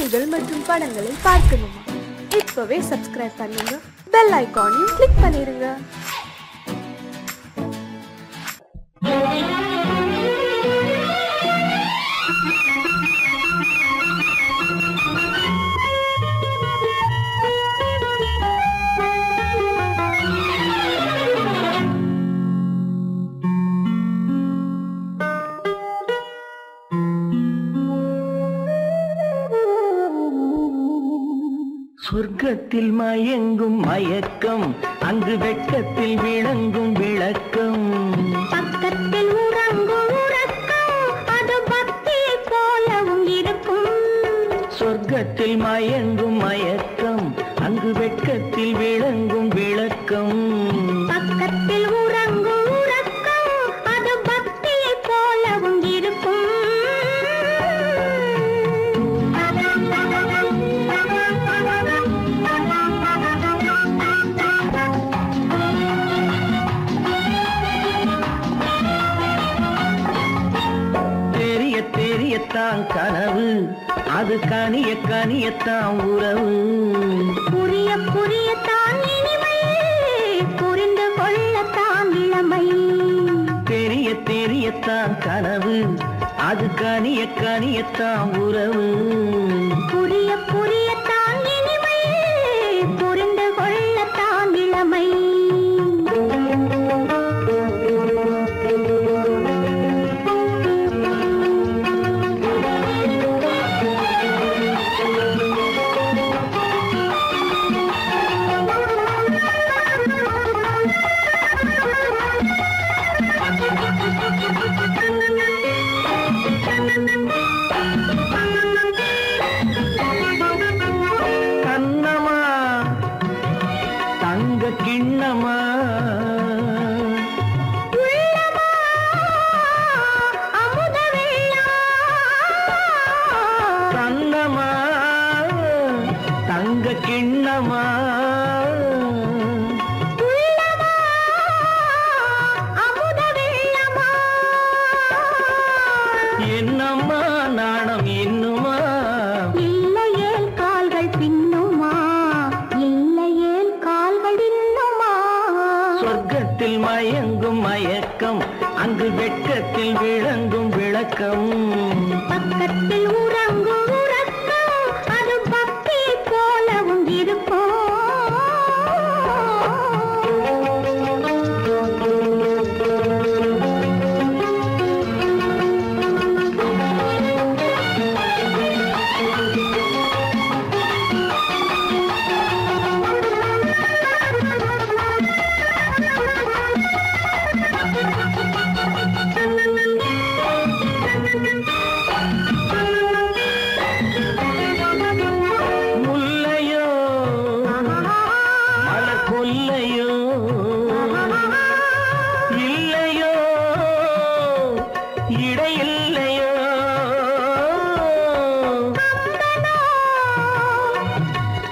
செய்திகள் மற்றும் படங்களை பார்க்கணுமா? இப்பவே சப்ஸ்கிரைப் பண்ணுங்க, பெல் ஐகானையும் கிளிக் பண்ணிருங்க. சொர்க்கத்தில் மயங்கும் மயக்கம், அங்கு வெட்கத்தில் விளங்கும் விளக்கம். பக்கத்தில் உறங்கும் உறக்கம், அது பக்தியை போலவும் இருக்கும். சொர்க்கத்தில் மயங்கும் மயக்கம், அங்கு வெட்கத்தில் விளங்கும் விளக்கம். பக்கத்தில் உறங்கும் உறக்கம், அது பக்தியை போலவும் இருக்கும். தெரியத்தான் கனவு, அது கனிய கனியத்தான் உறவு. புரிய புரியத்தான் இனிமை, புரிந்து கொள்ளத்தான் இளமை. தெரியத்தான் கனவு, அது கனிய கனியத்தான் உறவு. புரிய புரியத்தான் இனிமை, புரிந்து கொள்ளத்தான் இளமை. கண்ணமா தங்க கிண்ணமா, கண்ணமா தங்க கிண்ணமா, என்னம்மா நாணம் இன்னுமா? இல்லையேல் கால்கள் பின்னுமா, இல்லையேல் கால்கள் இன்னுமா. சொர்க்கத்தில் மயங்கும் மயக்கம், அங்கு வெட்கத்தில் விளங்கும் விளக்கம். பக்கத்தில் உறங்கும் உறக்கம், அது பக்தியை போலவும் இருக்கும். முல்லையோ மலர் கொல்லையோ, இல்லையோ இடையில்லையோ.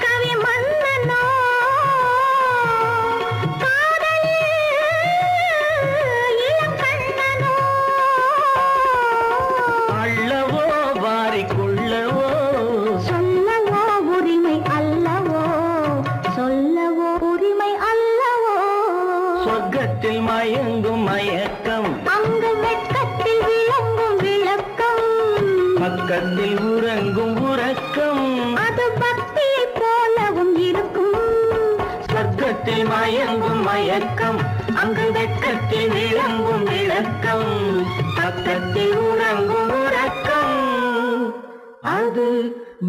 கவி மன்னனோ, காதலில் இளங்கண்ணனோ. அள்ளவோ வாரிக்கொள்ளவோ, சொல்லவோ உரிமை அல்லவோ, சொல்லவோ உரிமை அல்லவோ. சொர்க்கத்தில் மயங்கும் மயக்கம், அங்கு வெட்கத்தில் விளங்கும் விளக்கம். பக்கத்தில் உறங்கும் உறக்கம். அது பக்தியை போலவும் இருக்கும். சொர்க்கத்தில் மயங்கும் மயக்கம், அங்கு வெட்கத்தில் விளங்கும் விளக்கம். பக்கத்தில் உறங்கும் உறக்கம், அது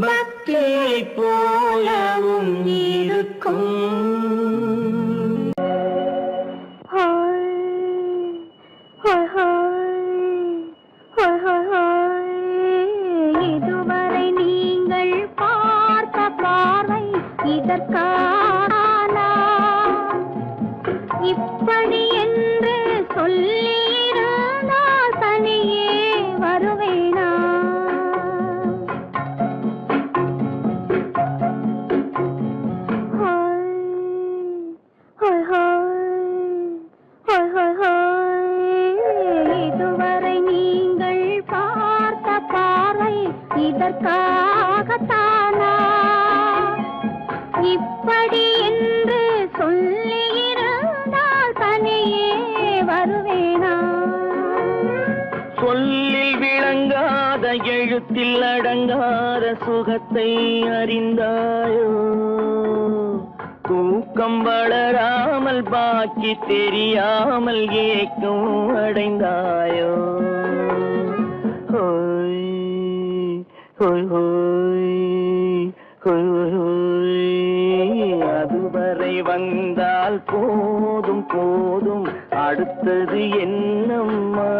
பக்தியை போலவும் இருக்கும். இதுவரை நீங்கள் பார்த்த பார்வை இதற்கான இப்படி என்று சொல்லியிருந்தால் தனியே வருவேனா? தூக்கத்தில் அடங்காத சுகத்தை அறிந்தாயோ தூக்கம் வளராமல் பாக்கி தெரியாமல் ஏக்கம் அடைந்தாயோ ஹோய் ஹோய் ஹோய் ஹோய் ஹோய் அதுவரை வந்தால் போதும் போதும் அடுத்தது என்னம்மா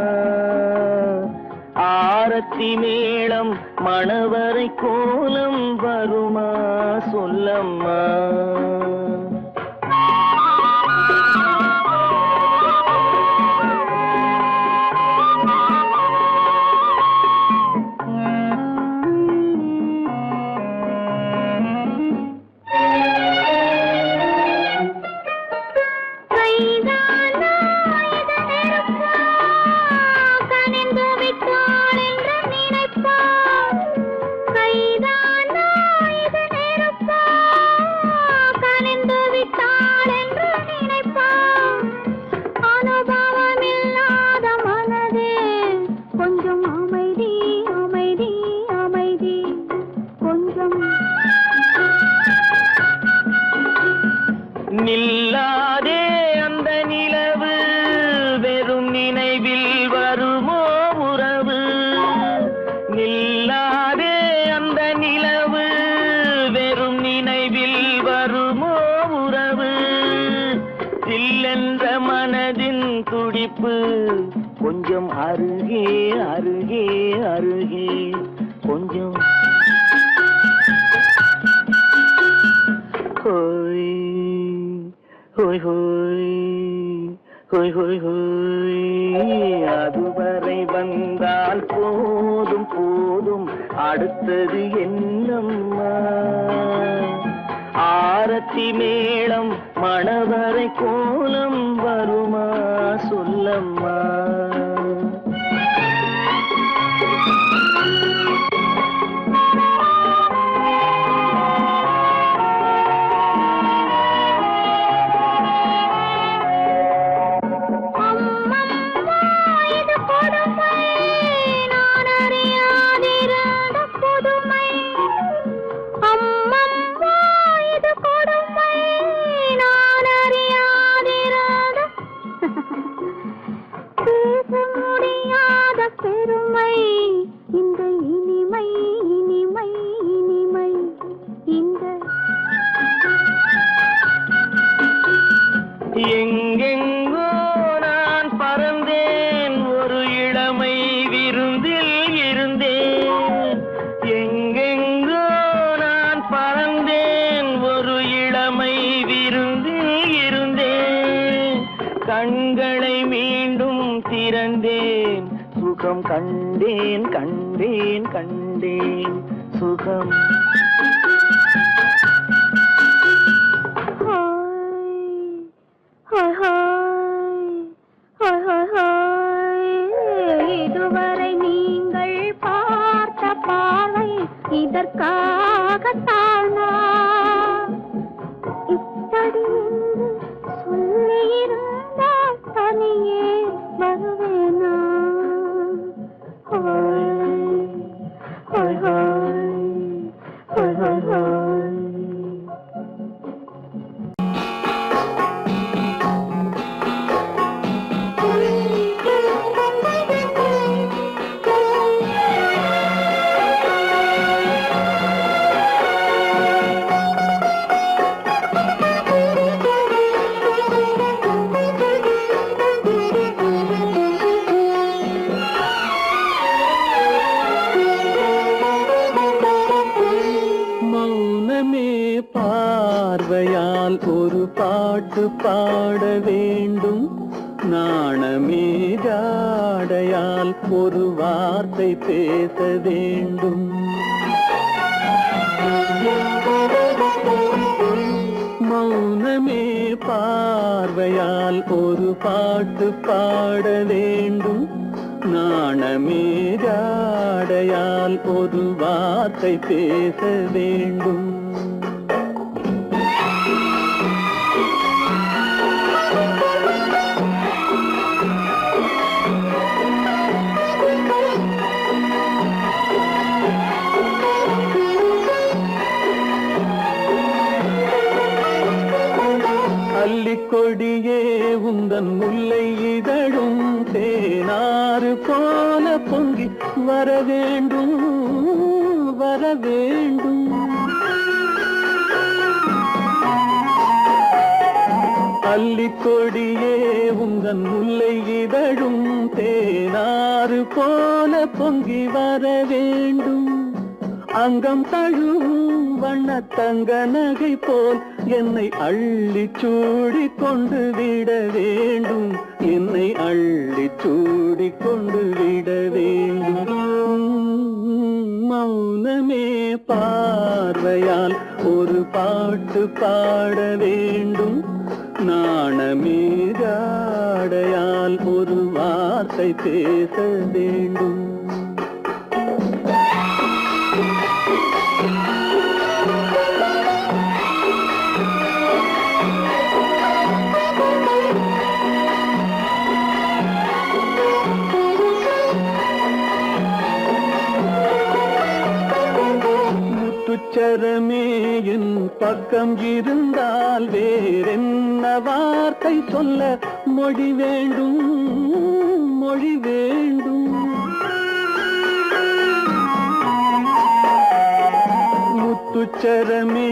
ஆரத்தி மேளம் மணவரை கோலம் வருமா சொல்லம்மா நில்லாதே அந்த நிலவு வெறும் நினைவில் வருமோ உறவு நில்லாதே அந்த நிலவு வெறும் நினைவில் வருமோ உறவு சில்லென்ற மனதின் துடிப்பு கொஞ்சம் அருகே அருகே அருகே கொஞ்சம் ஹோய் ஹோய் ஹோய் ஹோய் ஹோய் அதுவரை வந்தால் போதும் போதும் அடுத்தது என்னம்மா ஆரத்தி மேளம் மணவரை கோலம் வருமா சொல்லம்மா பெருமை இந்த இனிமை இனிமை இனிமை இந்த எங்கெங்கோ நான் பறந்தேன் ஒரு இளமை விருந்தில் இருந்தேன் எங்கெங்கோ நான் பறந்தேன் ஒரு இளமை விருந்தில் இருந்தேன் கண்களை மீண்டும் திறந்தேன் சுகம் கண்டேன் கண்டேன் கண்டேன் சுகம் இதுவரை நீங்கள் பார்த்த பார்வை இதற்காகத்தானா இப்படி சொல்லியிருந்தால் தனியே வருவேனா பார்வையால் ஒரு பாட்டு பாட வேண்டும் நாணமே ஜாடையால் ஒரு வார்த்தை பேச வேண்டும் மௌனமே பார்வையால் ஒரு பாட்டு பாட வேண்டும் நாணமே ஜாடையால் ஒரு வார்த்தை பேச வேண்டும் கொடியே உந்தன் முல்லை இதழும் தேனாறு போல பொங்கி வர வேண்டும் வர வேண்டும். அல்லிக்கொடியே உந்தன் முல்லை இதழும் தேனாறு போல பொங்கி வர வேண்டும். அங்கம் தழுவும் வண்ண தங்க நகை போல் என்னை அள்ளி சூடி கொண்டு விட வேண்டும். என்னை அள்ளி சூடி கொண்டு விட வேண்டும். மௌனமே பார்வையால் ஒரு பாட்டு பாட வேண்டும். நாணமே ஜாடையால் ஒரு வார்த்தை பேச வேண்டும். முத்துச்சரமே என் பக்கம் இருந்தால் வேறென்ன வார்த்தை சொல்ல மொழி வேண்டும் மொழி வேண்டும். முத்துச்சரமே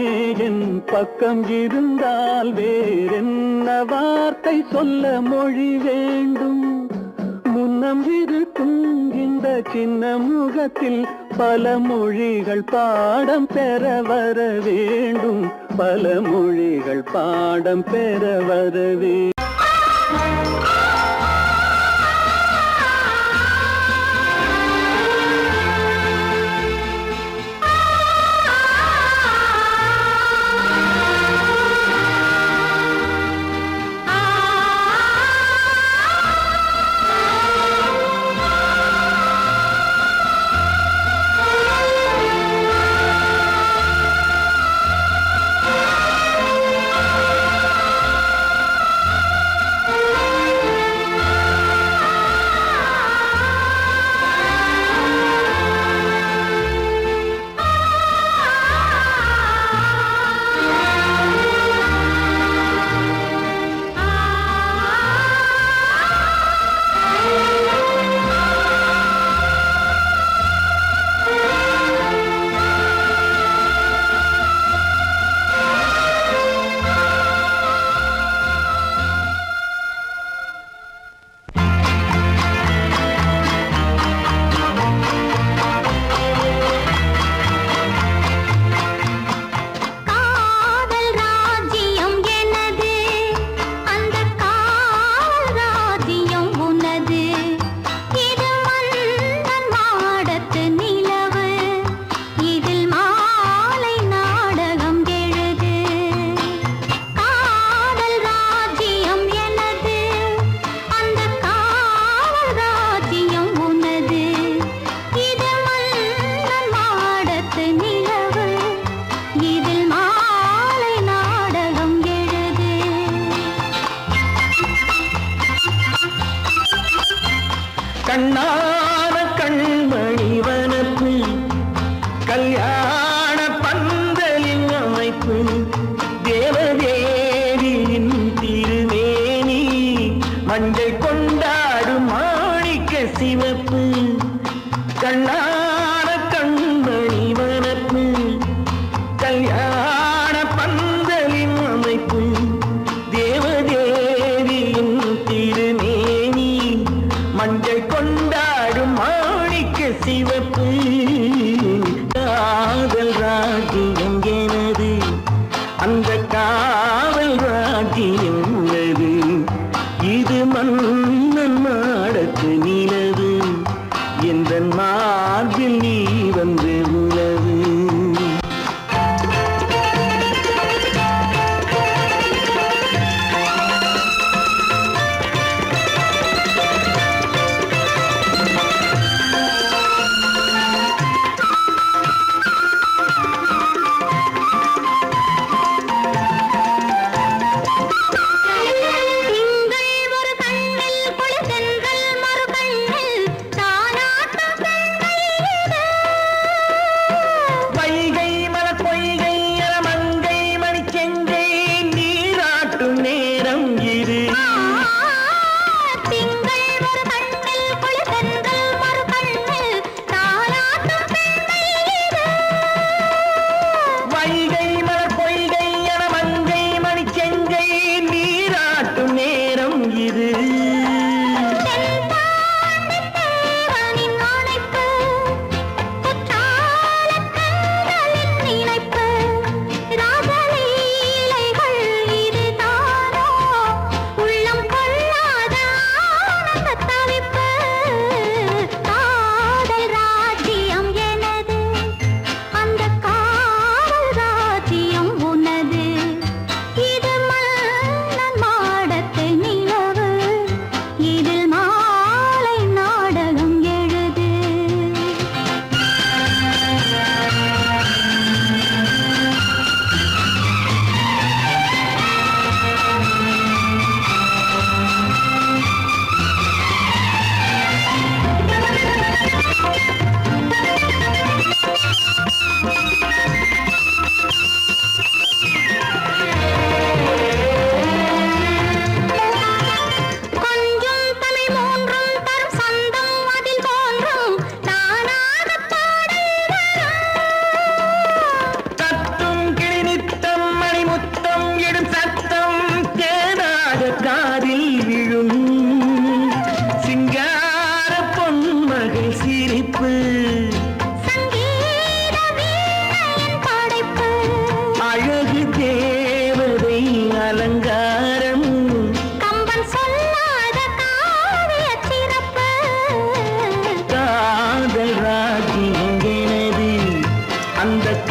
என் பக்கம் இருந்தால் வேறென்ன வார்த்தை சொல்ல மொழி வேண்டும். முன்னம் இருக்கும் இந்த சின்ன முகத்தில் பல மொழிகள் பாடம் பெற வர வேண்டும். பல மொழிகள் பாடம் பெற வர வேண்டும். கண்ணான கண்மணி வனப்பு கல்யாண பந்தலின் அமைப்பு தேவதேவியின் திருமேனி மஞ்சள் கொண்டாடும் மாணிக்க சிவப்பு. கண்ணான கண்மணி வனப்பு கல்யாண பந்தலின் அமைப்பு தேவதேவியின் திருமேனி மஞ்சள் கொண்டாடும் மாணிக்க சிவப்பு. காதல் ராஜ்யம் எனது அந்த காவல் ராஜ்யம் உள்ளது. இது மன்னன் மாடத்து நிலவு எந்த மார்பில் நீ வந்து உலவு.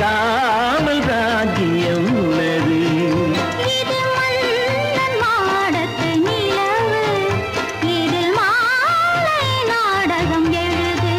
காவல் ராஜ்யம் உள்ளது. இது மன்னன் மாடத்து நிலவு, இதில் மாலை நாடகம் எழுது.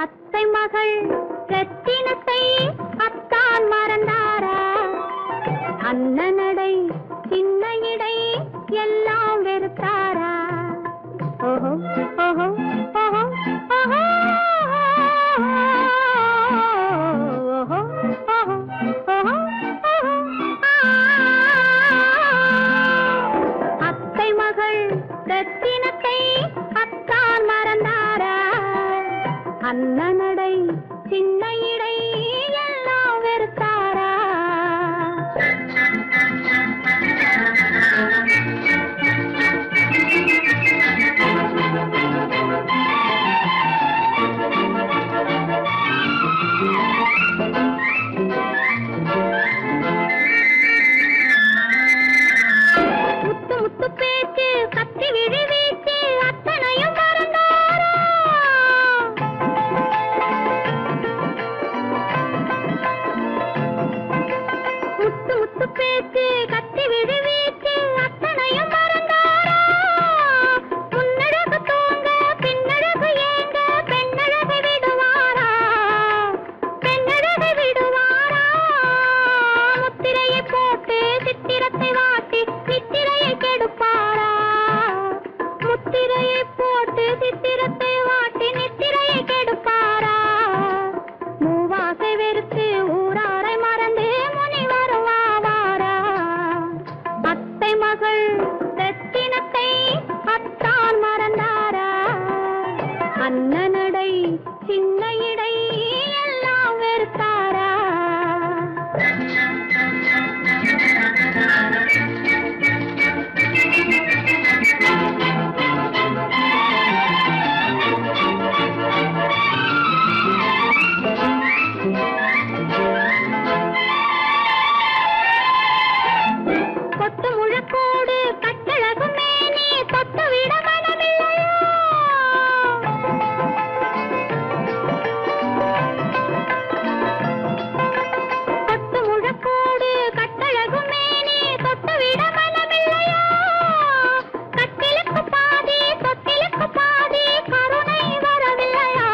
அத்தை மகள் ரத்தினத்தை அத்தான் மறந்தாரா? அண்ணனடை சின்ன இடை எல்லாம் வெறுத்தாரா? ஓஹோ ஓஹோ ஓஹோ ஓஹோ ஓஹோ ஓஹோ ஓஹோ. அத்தை மகள் ரத்தினத்தை அத்தான் மறந்தாரா? அண்ணனடை சின்ன இடை எல்லாம் வெறுத்தாரா? முத்து முத்து பேச்சு கத்தி விழி வீச்சு அத்தனையும் மறந்தாரா? முத்து முத்து பேச்சு கத்தி விழி வீச்சு அத்தனையும் மறந்தாரா? முன்னழகு தோங்க பின்னழகு ஏங்க பெண்ணழகு விடுவாரா? பெண்ணழகு விடுவாரா? முத்திரையை போட்டு சித்திரத்தை வாட்டி நித்திரையை கெடுப்பாரா? முத்திரையை போட்டு சித்திரத்தை வாட்டி நித்திரையை கெடுப்பாரா? மூவாசை வெறுத்து ஊராரை மறந்து முனி வருவாரா? அத்தை மகள் ரத்தினத்தை அத்தான் மறந்தாரா? அண்ணனடை சின்ன இடை எல்லாம் வெறுத்தாரா? கொத்து முழக்கோடு கட்டழகு மேனி தொட்டு விட மனமில்லையோ? கொத்து முழக்கோடு கட்டழகு மேனி தொட்டு விட மனமில்லையோ? கட்டிலுக்கு பாதி தொட்டிலுக்கு பாதி கருணை வரவில்லையா?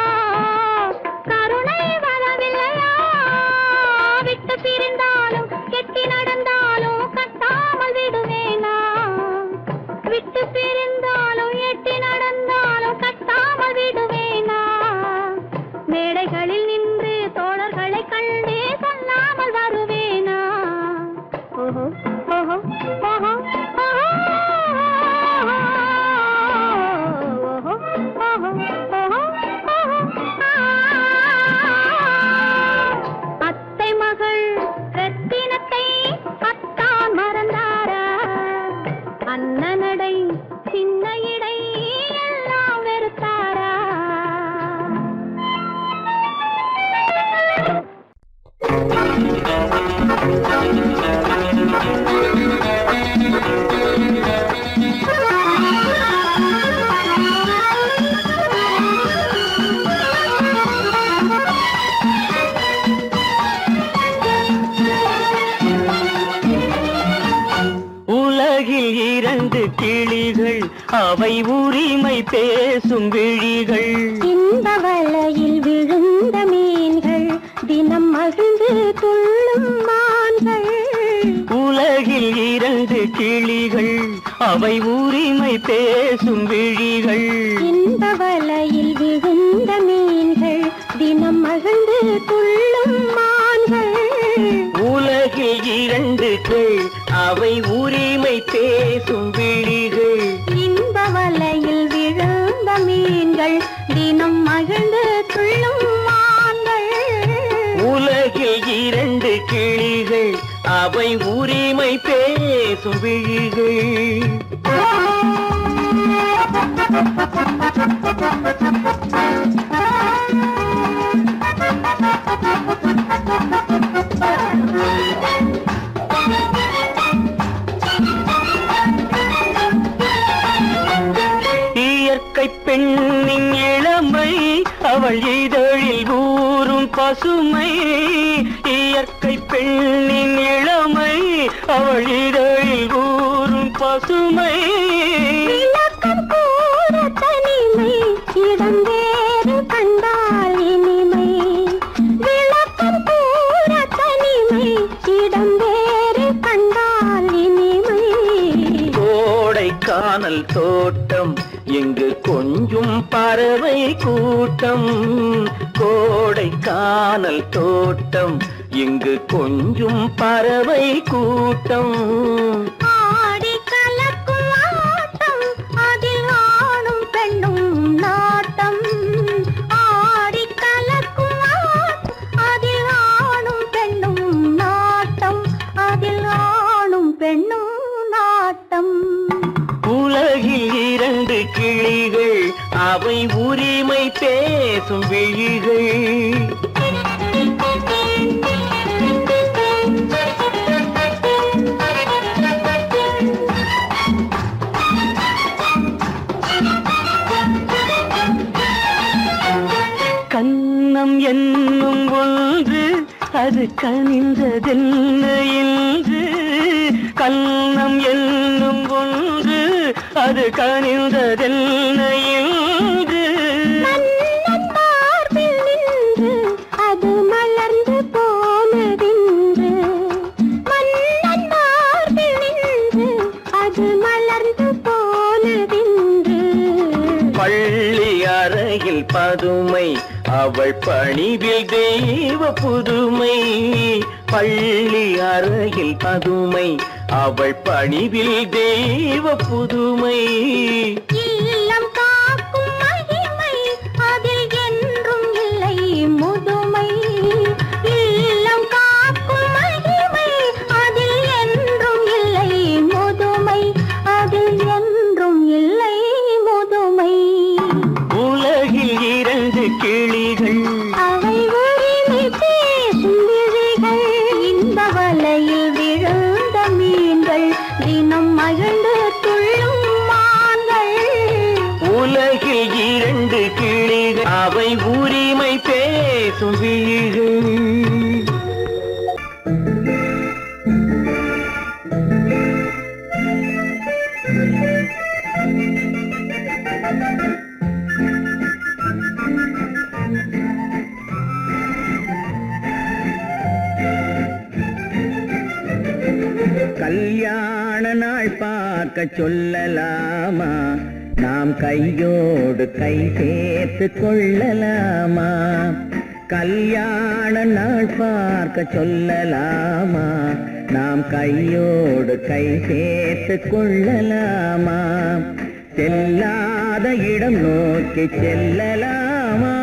கருணை வரவில்லையா? விட்டு பிரிந்தாலும் கெட்டி நடந்தாலும் கட்டாமல் விடுவேனா? விட்டு பிரிந்தாலும் எட்டி நடந்தாலும் கட்டாமல் விடுவேனா? மேடைகளில் நின்று தோழர்களை கண்டு சொல்லாமல் வருவேனா? ஓஹோ ஓஹோ ஓஹோ ஓஹோ ஓஹோ ஓஹோ ஓஹோ. அத்தை மகள் ரத்தினத்தை அத்தான் மறந்தாரா? அண்ணனடை சின்ன இடை எல்லாம் வெறுத்தாரா? உலகில் இரண்டு கிளிகள் அவை உரிமை பேசும் விழிகள். இந்த வலையில் விழுந்த மீன்கள் தினம் மகிழ்ந்து துள்ளும் மான்கள். உலகில் இரண்டு கிளிகள் அவை உரிமை பேசும் விழிகள். இந்த வலையில் விழுந்த மீன்கள் தினம் மகிழ்ந்து துள்ளும் மான்கள். உலகில் இரண்டு அவை உரிமை பேசும் விழிகள். இந்த வலையில் விழுந்த மீன்கள் தினம் மகிழ்ந்து துள்ளும் மான்கள். உலகில் இரண்டு கிளிகள் அவை உரிமை பேசும் விழிகள். இயற்கை பெண்ணின் இளமை அவள் இதழில் ஊறும் பசுமை. இயற்கை பெண்ணின் இளமை அவள் இதழில் ஊறும் பசுமை. விளக்கம் கூற தனிமை இடம் வேறு கண்டால் இனிமை. விளக்கம் கூற தனிமை இடம் வேறு கண்டால் இனிமை. கோடைக்கானல் தோட்டம் எங்கு கொஞ்சும் பறவை கூட்டம். கோடைக்கானல் தோட்டம் எங்கு கொஞ்சும் பறவை கூட்டம். ஆடி கலக்கும் ஆட்டம் அதில் ஆணும் பெண்ணும் நாட்டம். ஆடி கலக்கும் ஆட்டம் அதில் ஆணும் பெண்ணும் நாட்டம். அதில் ஆணும் பெண்ணும் நாட்டம். உலகில் இரண்டு கிளிகள் அவை உரிமை பேசும் விழிகள். கன்னம் என்னும் ஒன்று அது கனிந்ததென்ன என்று. கன்னம் என்னும் ஒன்று அது கனிந்ததென்ன என்று. மன்னன் மார்பில் நின்று அது மலர்ந்து போனதென்று. மன்னன் மார்பில் நின்று அது மலர்ந்து போனதென்று. பள்ளி அறையில் பதுமை அவள் பணிவில் தெய்வ புதுமை. பள்ளி அறையில் பதுமை அவள் பணிவில் தெய்வ புதுமை. இல்லம் காக்கும் மகிமை அதில் என்றும் இல்லை முதுமை. இல்லம் காக்கும் மகிமை அதில் என்றும் இல்லை முதுமை. அதில் என்றும் இல்லை முதுமை. உலகில் இரண்டு கிளிகள் அவை உரிமை பேசும் விழிகள். இந்த வலையில் விழுந்த மீன்கள் தினம் மகிழ்ந்து துள்ளும் மான்கள். உலகில் இரண்டு கிளிகள் அவை உரிமை பேசும் விழிகள். கல்யாண நாள் பார்க்க சொல்லலாமா? நாம் கையோடு கை சேர்த்து கொள்ளலாமா? கல்யாண நாள் பார்க்க சொல்லலாமா? நாம் கையோடு கை சேர்த்து கொள்ளலாமா? செல்லாத இடம் நோக்கி செல்லலாமா?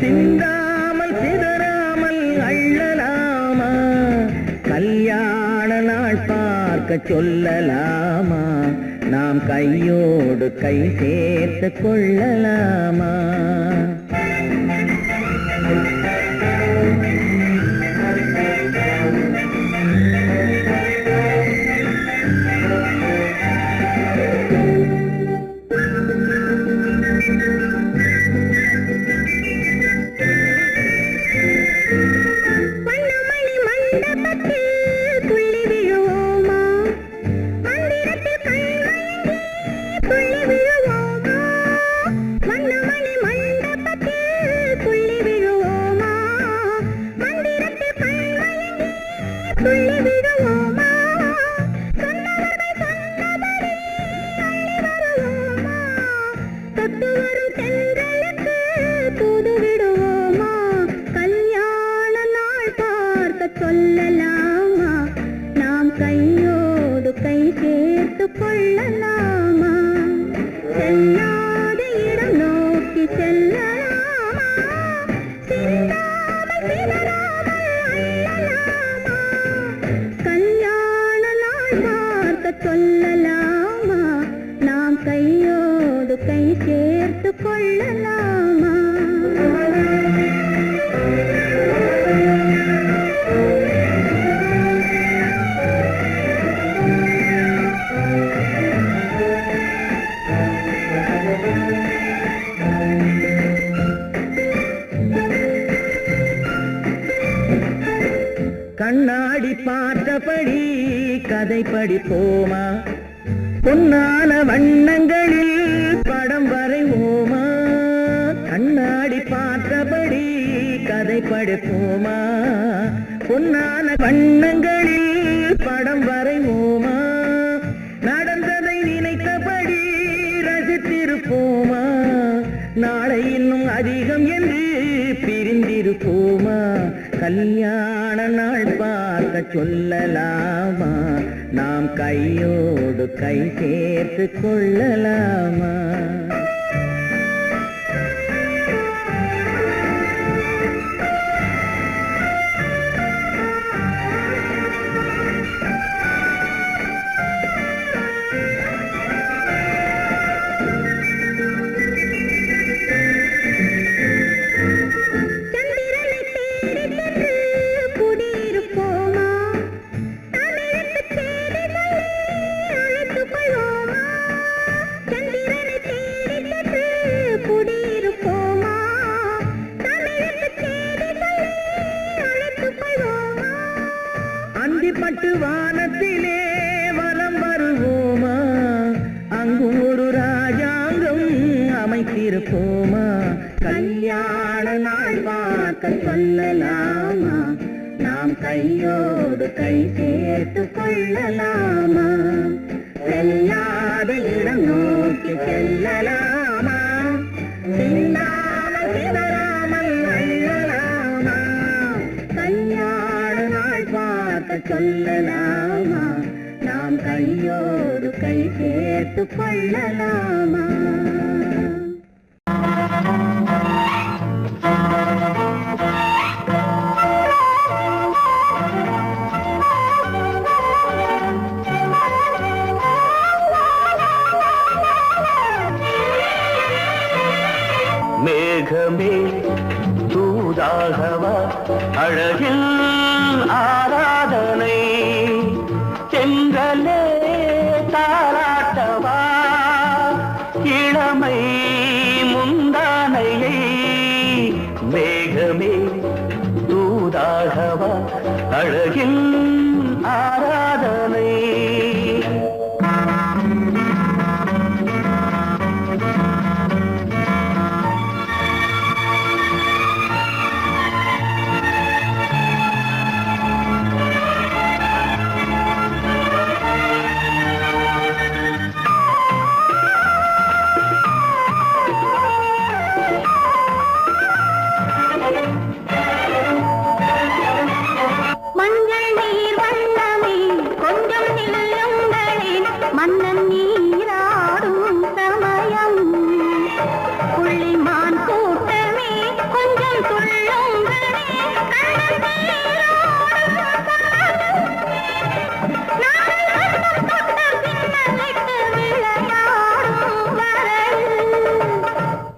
சிந்தாமல் சிதறாமல் அள்ளலாமா? கல்யாண நாள் பார்க்க சொல்லலாமா? நாம் கையோடு கை சேர்த்து கொள்ளலாமா? மண்டபத்தில் கண்ணாடி பார்த்தபடி கதை படிப்போமா பொன்னான வண்ணங்களில் படம் வரைவோமா கண்ணாடி பார்த்தபடி கதை படிப்போமா பொன்னான வண்ணங்களில் படம் வரைவோமா நடந்ததை நினைத்தபடி ரசித்திருப்போமா நாளை இன்னும் அதிகம் என்று பிரிந்திருப்போமா கல்யாண நாள் பார்க்க சொல்லலாமா நாம் கையோடு கை சேர்த்து கொள்ளலாமா பட்டு வானத்திலே வலம் வருவோமா அங்கும் ஒரு ராஜாங்கம் அமைத்திருப்போமா கல்யாண நாள் பார்க்க சொல்லலாமா நாம் கையோடு கை சேர்த்து கொள்ளலாமா செல்லாத இடம் நோக்கி செல்லலாமா சிந்தாமல் சிதறாமல் அள்ளலாமா கல்யாண நாள் பார்க்க சொல்லலாமா நாம் கையோடு கை சேர்த்து கொள்ளலாமா மேகமே தூதாகவா அழகில் ஆராதனை செங்கலே தாராட்டவா இளமை முந்தானையை மேகமே தூதாகவா அழகில் ஆராதனை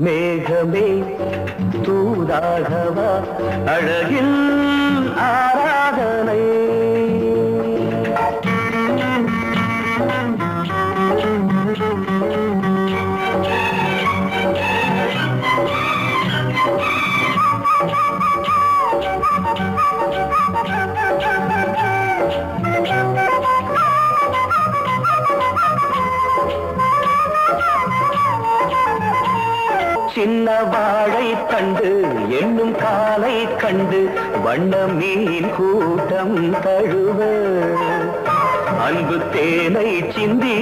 மேகமே தூதாகவா அழகில் ஆராதனை சின்ன வாழை கண்டு என்னும் காலை கண்டு வண்ண மீன் கூட்டம் தழுவ அன்பு தேனை சிந்தி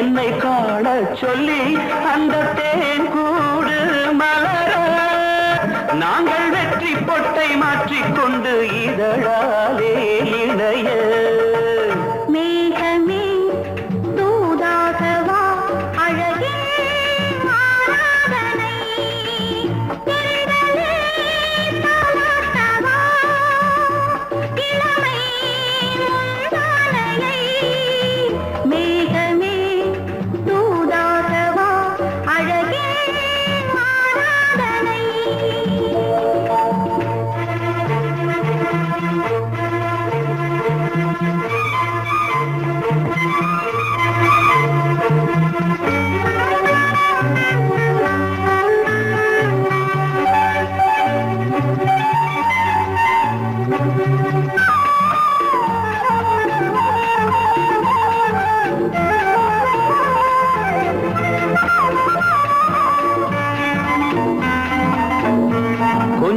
என்னை காண சொல்லி அந்த தேன் கூடு மலர நாங்கள் வெற்றி பொட்டை மாற்றிக்கொண்டு இதழாலே இணைய மேகமே தூதாகவா அழகே ஆராதனை செங்கலே தாலாட்டவா இளமை முந்தானையை மேகமே தூதாகவா அழகே ஆராதனை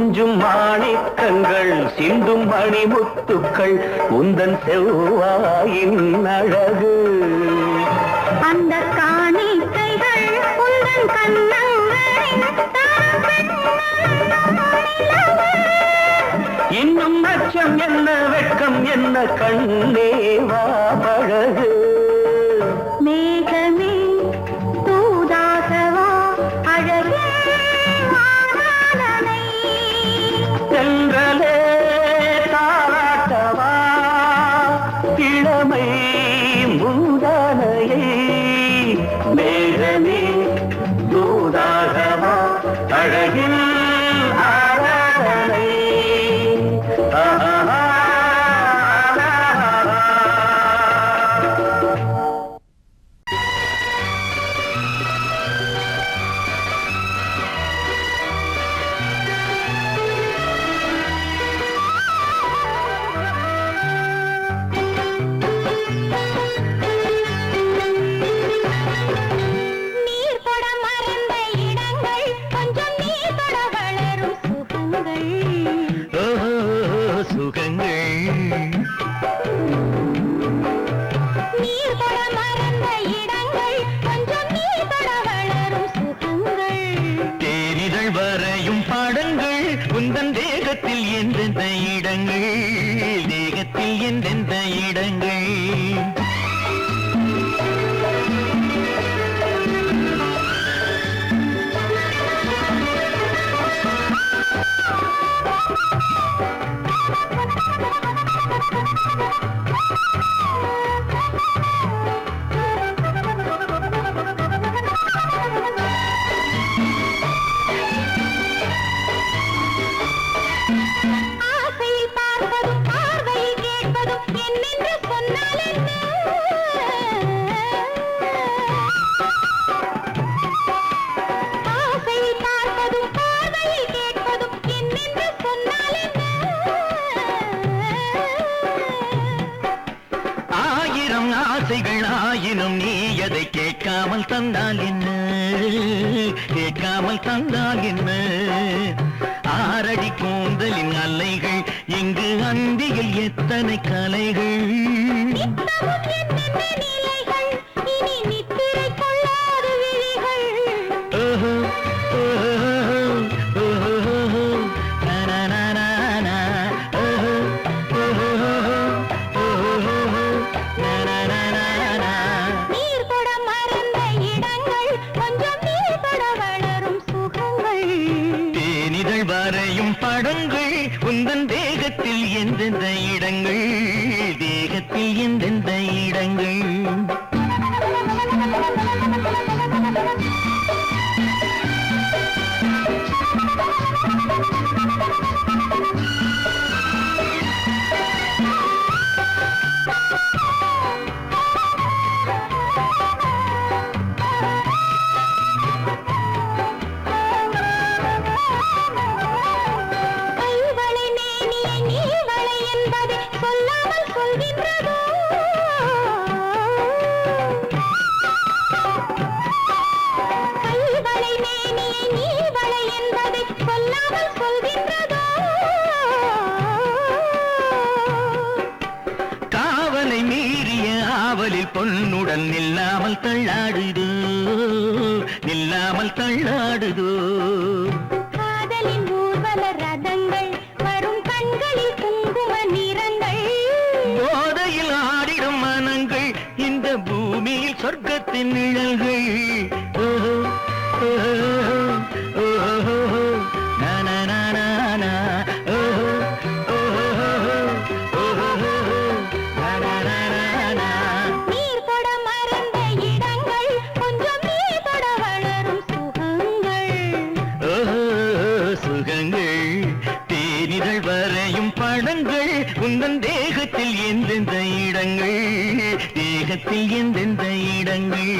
கொஞ்சும் மாணிக்கங்கள் சிந்தும் மணிமுத்துக்கள் உந்தன் செவ்வாயின் அழகு. அந்த காணிக்கைகள் உந்தன் கண்ணங்களின் இன்னும் அச்சம் என்ன வெட்கம் என்ன கண்ணே வா பழகு. மேகமே தூதாகவா அழகே ஆராதனை. சென்றலே தாராட்டவா இளமை மூதானையை. மேகமே தூதாகவா அழகில் ஆராதனை. நீர் தொட மறந்த இடங்கள் கொஞ்சம் நீர் தொட வளரும் சுகங்கள். சுகங்கள் நீர் தொட மறந்த இடங்கள் கொஞ்சம் நீர் தொட வளரும் சுகங்கள். தேரிதழ் வரையும் பாடங்கள் உந்தன் தேகத்தில் எந்தெந்த இடங்கள், தேகத்தில் எந்தெந்த இடங்கள். ஆசையில் பார்ப்பதும் பார்வையில் கேட்பதும் என்னென்று சொன்னால் என்ன? ஆசையில் பார்ப்பதும் பார்வையில் கேட்பதும் என்னென்று சொன்னால் என்ன? ஆயிரம் ஆசைகள் ஆயினும் நீ அதை கேட்காமல் தந்தால் என்ன, கேட்காமல் தந்தால் என்ன. ஆரடி கூந்தலின் அலைகள் இங்கு அந்தியில் எத்தனை கலைகள். நித்தமும் என்னென்ன நிலைகள் இனி நித்திரை கொள்ளாத விழிகள். ஓஹோ, ஓஹோ, ஓஹோ, நா, நா, நா, நா, நா. ஓஹோ, ஓஹோ, ஓஹோ, நா, நா, நா, நா, நா. நீர் தொட மறந்த இடங்கள் கொஞ்சம் நீர் தொட வளரும் சுகங்கள். தேனிதழ் வரையும் படங்கள் உந்தன் தேகத்தில் எந்தெந்த இடங்கள், தேகத்தில் எந்தெந்த இடங்கள். கைவளை மேனியை நீவளை என்பதை சொல்லாமல் சொல்கின்றதோ? கைவளை மேனியை நீவளை என்பதை சொல்லாமல் சொல்கின்றதோ? காவலை மீறிய ஆவலில் பொன்னுடன் நில்லாமல் தள்ளாடுதோ, நில்லாமல் தள்ளாடுதோ. காதலின் ஊர்வல ரதங்கள் வரும் கண்களில் குங்கும நிறங்கள். போதையில் ஆடிடும் மனங்கள் இந்த பூமியில் சொர்க்கத்தின் நிழல்கள். ஓஹோ, ஓஹோ, ஓஹோ, நா, நா, நா, நா, நா. ஓஹோ, ஓஹோ, ஓஹோ, நா, நா, நா, நா, நா. நீர் தொட மறந்த இடங்கள் கொஞ்சம் நீர் தொட வளரும் சுகங்கள். ஓஹோ, சுகங்கள் தேனிதழ் வரையும் படங்கள் உந்தன் தேகத்தில் எந்தெந்த இடங்கள், தேகத்தில் எந்தெந்த இடங்கள்.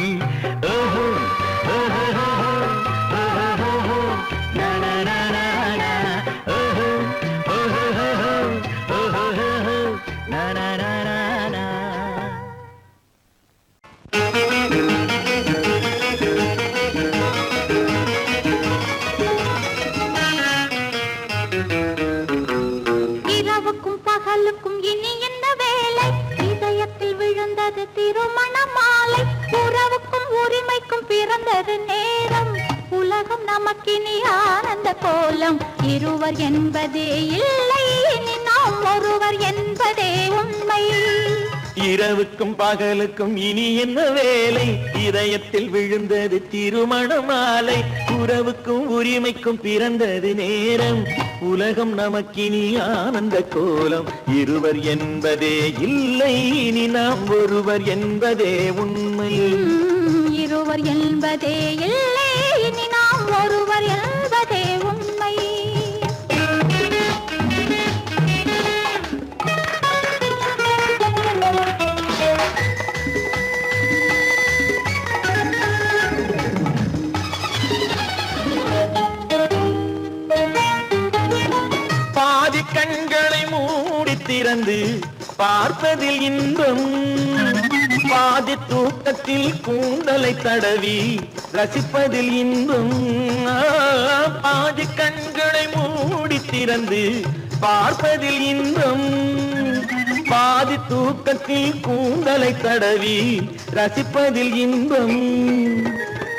ஓஹோ, ஓஹோ, ஓஹோ, நா, நா, நா, நா, நா. ஓஹோ, ஓஹோ, ஓஹோ, நா, நா, நா, நா, நா. இரவுக்கும் பகலுக்கும் இனி என்ன வேலை? இதயத்தில் விழுந்தது திருமண மாலை. உறவுக்கும் உரிமைக்கும் பிறந்தது நேரம். உலகம் நமக்கினி ஆனந்த கோலம். இருவர் என்பதே இல்லை, இனி நாம் ஒருவர் என்பதே உண்மை. இரவுக்கும் பகலுக்கும் இனி என்ன வேலை? இதயத்தில் விழுந்தது திருமண மாலை. உறவுக்கும் உரிமைக்கும் பிறந்தது நேரம். உலகம் நமக்கினி ஆனந்த கோலம். இருவர் என்பதே இல்லை, இனி நாம் ஒருவர் என்பதே உண்மை. இருவர் என்பதே இல்லை, இனி நாம் ஒருவர் என்பதே உண்மை. பாதி கண்களை மூடி திறந்து பார்ப்பதில் இன்பம். பாதி தூக்கத்தில் கூந்தலை தடவி ரசிப்பதில் இன்பம். பாதி கண்களை மூடி திறந்து பார்ப்பதில் இன்பம். பாதி தூக்கத்தில் கூந்தலை தடவி ரசிப்பதில் இன்பம்.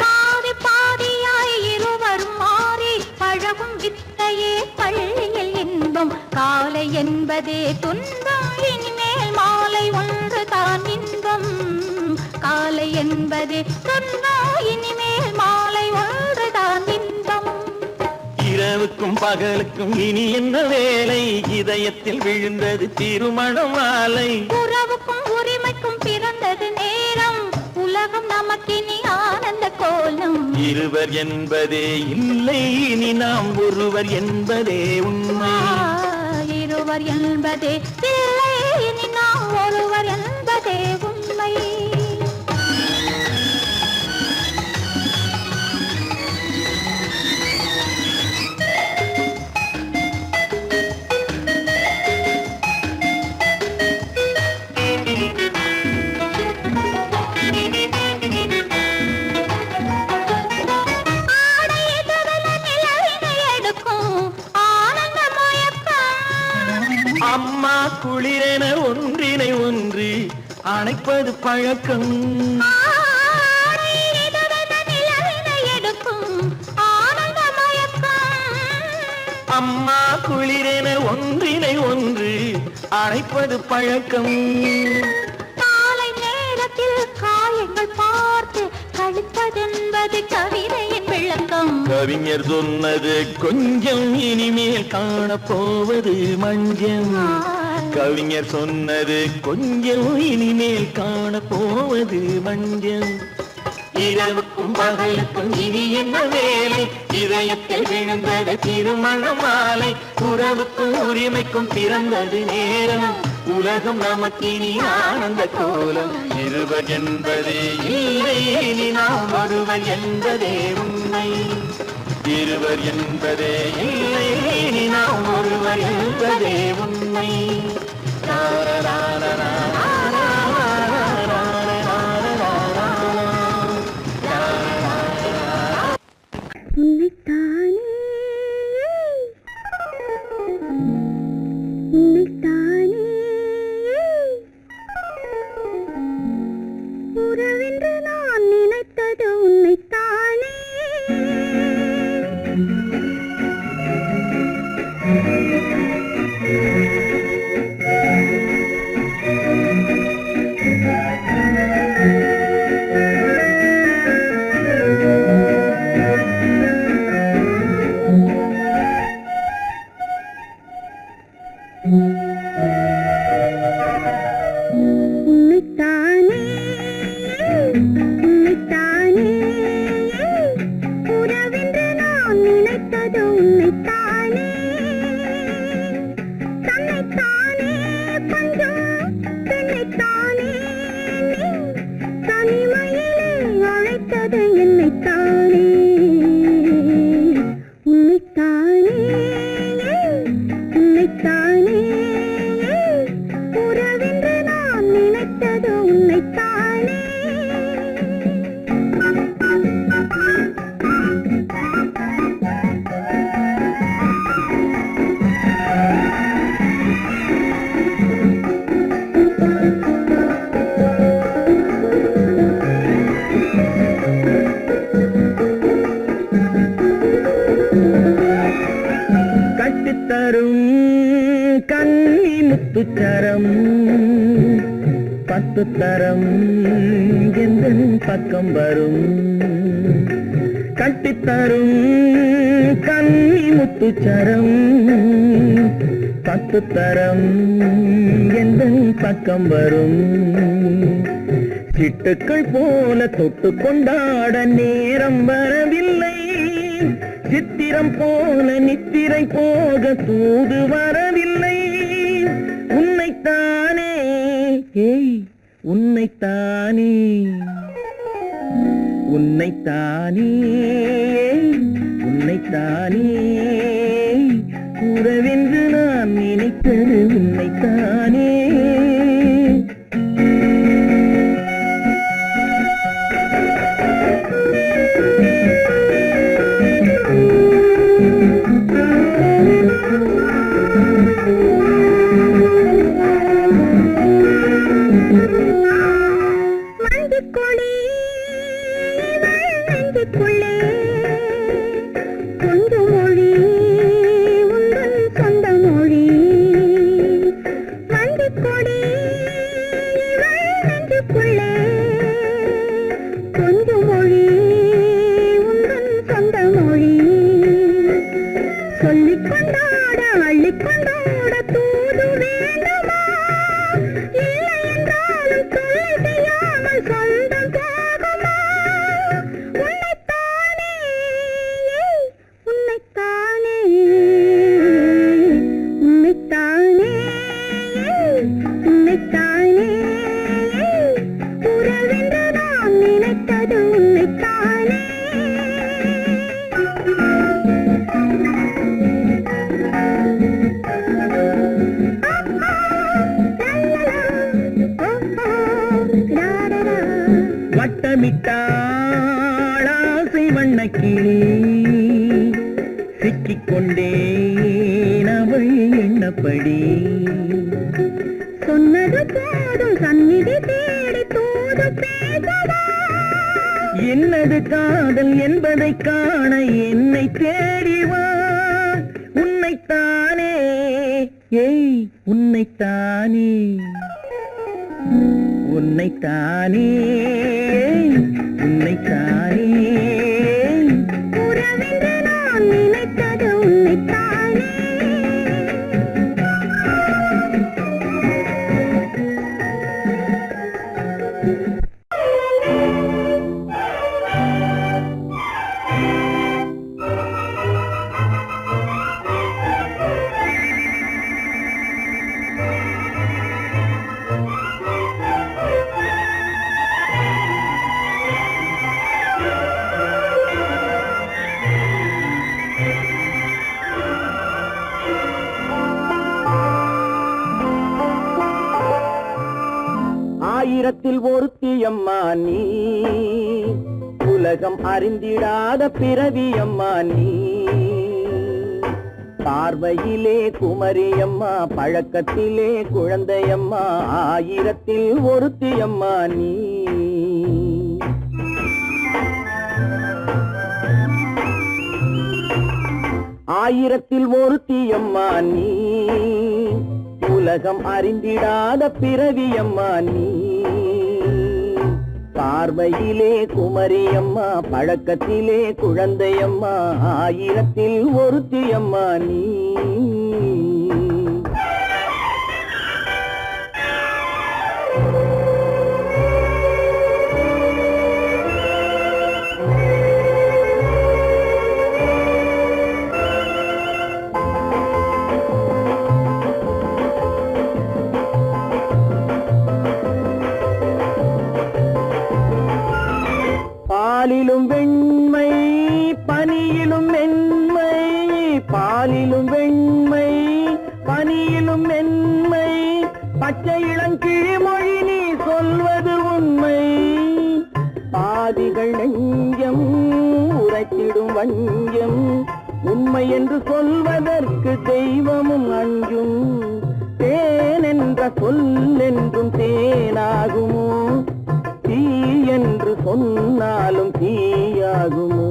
பாதி பாதியாய் இருவரும் மாறி பழகும் வித்தையே பள்ளியில் இன்பம். காலை என்பதே துன்பம், இனிமேல் மாலை ஒன்று தான் இன்பம். காலை என்பதே துன்பம், இனிமேல் மாலை ஒன்று தான் இன்பம். இரவுக்கும் பகலுக்கும் இனி என்ன வேலை? இதயத்தில் விழுந்தது திருமண மாலை. உறவுக்கும் உரிமைக்கும் பிறந்தது நேரம். உலகம் நமக்கினி ஆனந்த கோலம். இருவர் என்பதே இல்லை, இனி நாம் ஒருவர் என்பதே உண்மை. இருவர் என்பதே இல்லை, இனி நாம் ஒருவர் என்பதே உண்மை. அம்மா குளிரென ஒன்றினை ஒன்று அணைப்பது பழக்கம். அம்மா குளிரென ஒன்றினை ஒன்று அணைப்பது பழக்கம். காலை நேரத்தில் காயங்கள் பார்த்து கழிப்பதென்பது கவிதையின் விளக்கம். கவிஞர் சொன்னது கொஞ்சம், இனிமேல் காணப்போவது மஞ்சள். கவிஞர் சொன்னது கொஞ்சம், இனிமேல் காணப்போவது மஞ்சள். இரவுக்கும் பகலுக்கும் இனி என்ன வேலை? இதயத்தில் விழுந்தது திருமண மாலை. உறவுக்கும் உரிமைக்கும் பிறந்தது நேரம். உலகம் நமக்கினி ஆனந்த கோலம். இருவர் என்பதே இல்லை, இனி நாம் ஒருவர் என்பதே உண்மை. இருவர் என்பதே இல்லை, இனி நாம் ஒருவர் என்பதே உண்மை. உன்னைத்தானே உன்னைத்தானே உறவென்று நான் நினைத்தது உன்னைத்தானே. உன்னைத்தானே உன்னைத்தானே உறவென்று நான் நினைத்தது உன்னைத்தானே. தன்னைத்தானே பஞ்சம் பெண்ணைத்தானே நீ தனிமையிலே அழைத்தது என்னைத்தானே. உன்னைத்தானே உன்னைத்தானே கட்டித்தரும் கன்னி முத்துச்சரம் 10 தரம் எந்தன் பக்கம் வரும் கட்டித்தரும் கன்னி முத்துச்சரம் 10 தரம் எந்தன் பக்கம் வரும் சிட்டுக்கள் போல தொட்டு கொண்டாட நேரம் வரவில்லை சித்திரம் போல நித்திரை போக தூது வரவில்லை உன்னைத்தானே உன்னைத்தானே உன்னைத்தானே உன்னைத்தானே கூறவென்று நான் நினைத்தது உன்னைத்தானே வட்டமிட்டாளாசை வண்ணக்கிளி சிக்கிக்கொண்டேன் அவள் எண்ணப்படி சொன்னது போதும் சந்நிதி தேடி தூது பேசவா என்னது காதல் என்பதை காண என்னை தேடிவா உன்னைத்தானே உன்னைத்தானே உன்னைத்தானே உன்னைத்தானே உறவென்று நான் நினைத்தது உன்னைத்தானே ஆயிரத்தில் ஒருத்தியம்மா நீ உலகம் அறிந்திடாத பிறவியம்மா நீ பார்வையிலே குமரியம்மா பழக்கத்திலே குழந்தையம்மா ஆயிரத்தில் ஒருத்தியம்மா நீ ஆயிரத்தில் ஒருத்தியம்மா நீ உலகம் அறிந்திடாத பிறவியம்மா நீ பார்வையிலே குமரியம்மா பழக்கத்திலே குழந்தையம்மா ஆயிரத்தில் ஒருத்தியம்மா நீ பாலிலும் வெண்மை பனியிலும் மென்மை பாலிலும் வெண்மை பனியிலும் மென்மை பச்சை இளங்கிழிமொழி நீ சொல்வது உண்மை பாதிகள் நெஞ்சம் உரைத்திடும் வஞ்சம் உண்மை என்று சொல்வதற்கு தெய்வமும் அஞ்சும் தேன் என்ற சொல் என்றும் தேனாகுமோ தீ என்று சொன்னாலும் தீயாகுமோ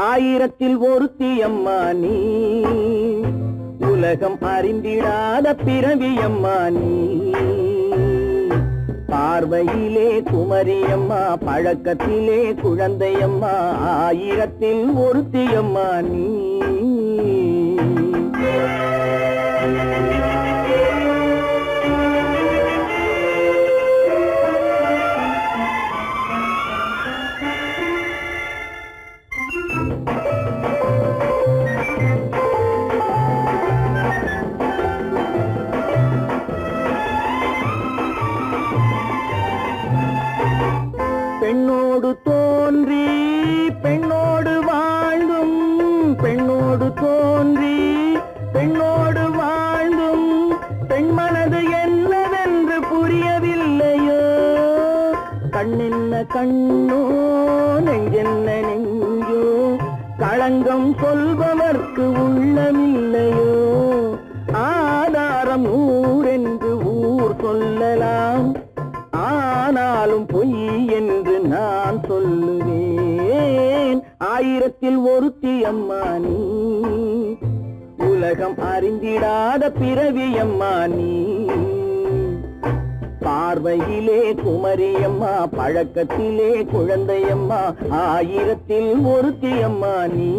ஆயிரத்தில் ஒருத்தியம்மா நீ உலகம் அறிந்திடாத பிறவியம்மா நீ பார்வையிலே குமரியம்மா பழக்கத்திலே குழந்தையம்மா ஆயிரத்தில் ஒருத்தியம்மா நீ பெண்ணோடு தோன்றி பெண்ணோடு வாழ்ந்தும் பெண்ணோடு தோன்றி பெண்ணோடு வாழ்ந்தும் பெண்மனது என்னவென்று புரியவில்லையோ கண்ணென்ன கண்ணோ நெஞ்சென்ன நெஞ்சோ களங்கம் சொல்பவர்க்கு உள்ளமில்லையோ ஆதாரம் ஊரென்று ஊர் சொல்லலாம் ஆனாலும் பொய் என்று நான் சொல்லுவேன் ஆயிரத்தில் ஒருத்தி அம்மா நீ உலகம் அறிந்திடாத பிறவி அம்மா நீ பார்வையிலே குமரியம்மா பழக்கத்திலே குழந்தையம்மா ஆயிரத்தில் ஒருத்தி அம்மா நீ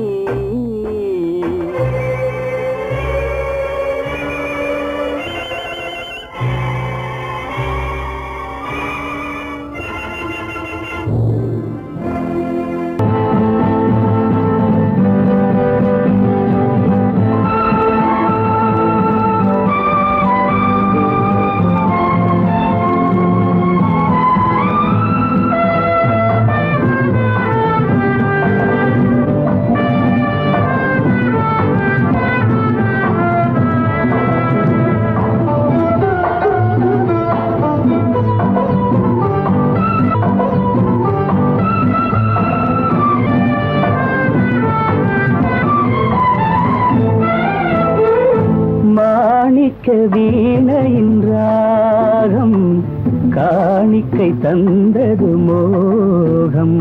வீணையின் ராகம் காணிக்கை தந்தது மோகம்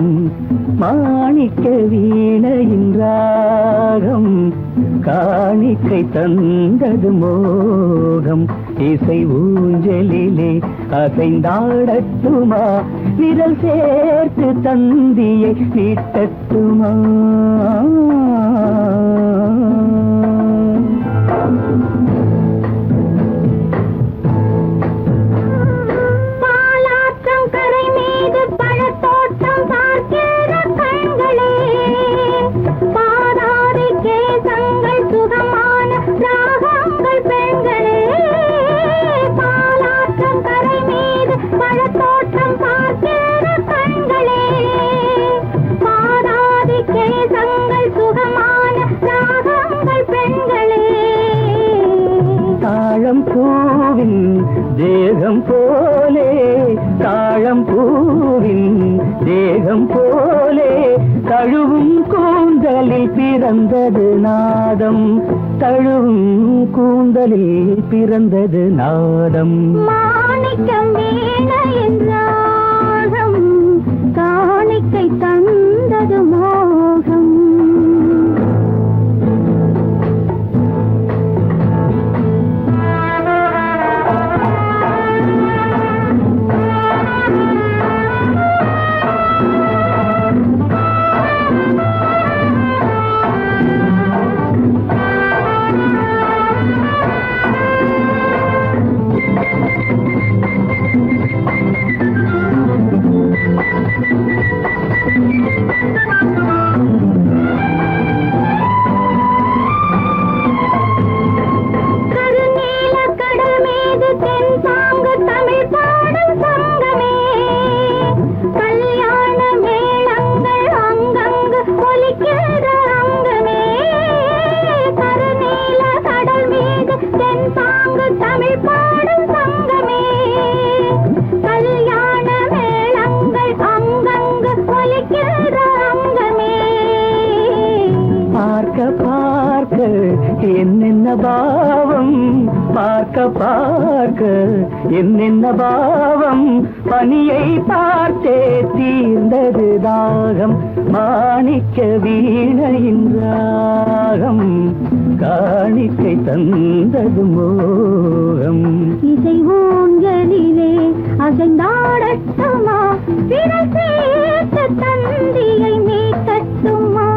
மாணிக்க வீணையின் ராகம் காணிக்கை தந்தது மோகம் இசை ஊஞ்சலிலே அசைந்தாடட்டுமா விரல் சேர்த்து தந்தியை நீட்டட்டுமா தேகம் போலே தாழம் பூவின் தேகம் போலே தழுவும் கூந்தலில் பிறந்தது நாதம் தழுவும் கூந்தலில் பிறந்தது நாதம் மாணிக்கம் வீணையின் ராகம் காணிக்கை தந்தது மோகம் என்னென்ன பாவம் பார்க்க பார்க்க என்னென்ன பாவம் பனியை பார்த்தே தீர்ந்தது தாகம் மாணிக்க வீணையின் ராகம் காணிக்கை தந்தது மோகம். இசை ஊஞ்சலிலே அசைந்தாடட்டுமா, விரல் சேர்த்த தந்தியை மீட்டட்டுமா?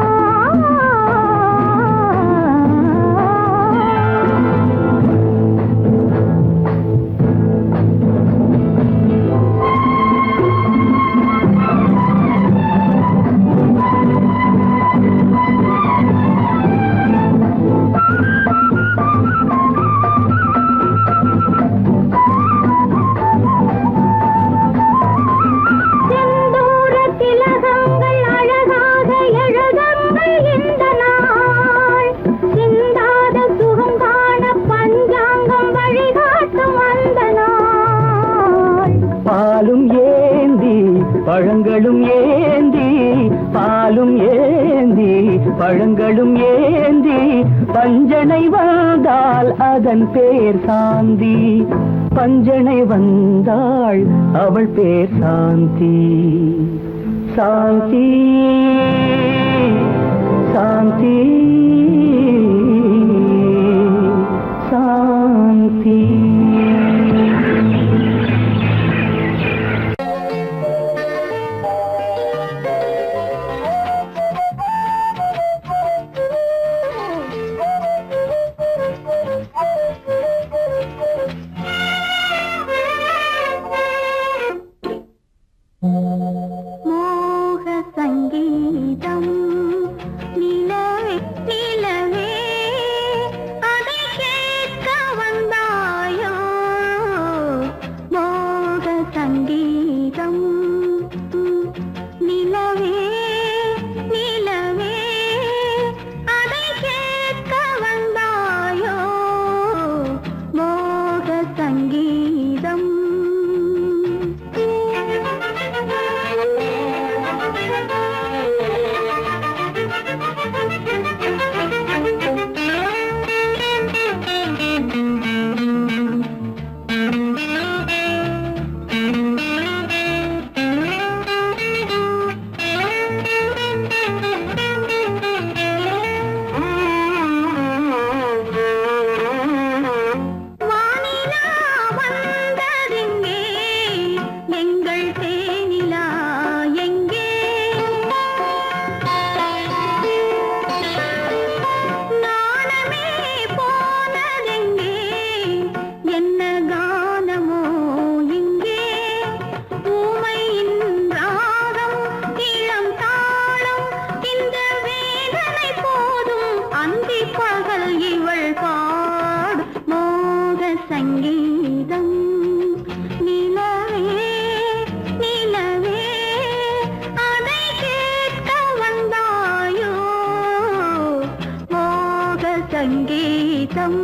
பாலும் ஏந்தி பழங்களும் ஏந்தி, பாலும் ஏந்தி பழங்களும் ஏந்தி, பஞ்சனை வந்தாள் அதன் பேர் சாந்தி. பஞ்சனை வந்தாள் அவள் பேர் சாந்தி. சாந்தி சாந்தி சாந்தி. மோக சங்கீதம் நிலவே நிலவே, அதை கேட்க வந்தாயோ? மோக சங்கீதம் நிலவே நிலவே, அதை கேட்க வந்தாயோ? மோக சங்கீதம். சங்கீதம் நிலவே நிலவே, அதை கேட்க வந்தாயோ? மோக சங்கீதம்.